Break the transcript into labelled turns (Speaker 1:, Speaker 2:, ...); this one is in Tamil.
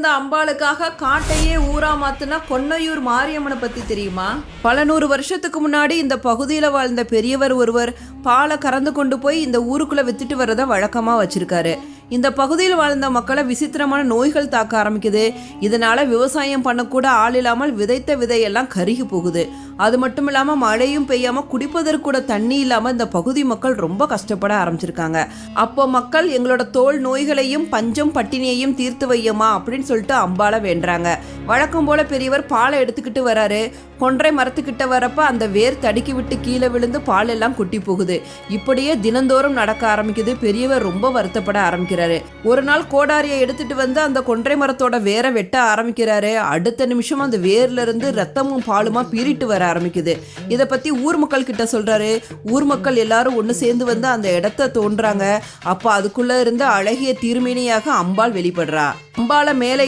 Speaker 1: இந்த அம்பாளுக்காக காட்டையே ஊரா மாத்துனா கொன்னையூர் மாரியம்மனை பத்தி தெரியுமா? பல 100 வருஷத்துக்கு முன்னாடி இந்த பகுதியில வாழ்ந்த பெரியவர் ஒருவர் பாலை கறந்து கொண்டு போய் இந்த ஊருக்குள்ள வித்துட்டு வர்றத வழக்கமா வச்சிருக்காரு. இந்த பகுதியில் வாழ்ந்த மக்களை விசித்திரமான நோய்கள் தாக்க ஆரம்பிக்குது. இதனால விவசாயம் பண்ணக்கூட ஆள் இல்லாமல் விதைத்த விதையெல்லாம் கருகி போகுது. அது மட்டும் இல்லாம மழையும் பெய்யாம குடிப்பதற்கு கூட தண்ணி இல்லாம இந்த பகுதி மக்கள் ரொம்ப கஷ்டப்பட ஆரம்பிச்சிருக்காங்க. அப்போ மக்கள் எங்களோட தோல் நோய்களையும் பஞ்சம் பட்டினியையும் தீர்த்து வையமா அப்படின்னு சொல்லிட்டு அம்பாளை வேண்டுறாங்க. வழக்கம் போல பெரியவர் பாலை எடுத்துக்கிட்டு வராரு. கொன்றை மரத்துக்கிட்ட வரப்ப அந்த வேர் தடுக்கி விட்டு கீழே விழுந்து பால் எல்லாம் கொட்டி போகுது. இப்படியே தினந்தோறும் நடக்க ஆரம்பிக்குது. பெரியவர் ரொம்ப வருத்தப்பட ஆரம்பிக்கிறாரு. ஒரு நாள் கோடாரியை எடுத்துட்டு வந்து அந்த கொன்றை மரத்தோட வேரை வெட்ட ஆரம்பிக்கிறாரு. அடுத்த நிமிஷம் அந்த வேர்ல இருந்து ரத்தமும் பாலுமா பீறிட்டு வர ஆரம்பிக்குது. இதை பத்தி ஊர் மக்கள் கிட்ட சொல்றாரு. ஊர் மக்கள் எல்லாரும் ஒன்று சேர்ந்து வந்து அந்த இடத்த தோன்றாங்க. அப்ப அதுக்குள்ள இருந்த அழகிய திருமேனியாக அம்பாள் வெளிப்படுறா. அம்பாளை மேலே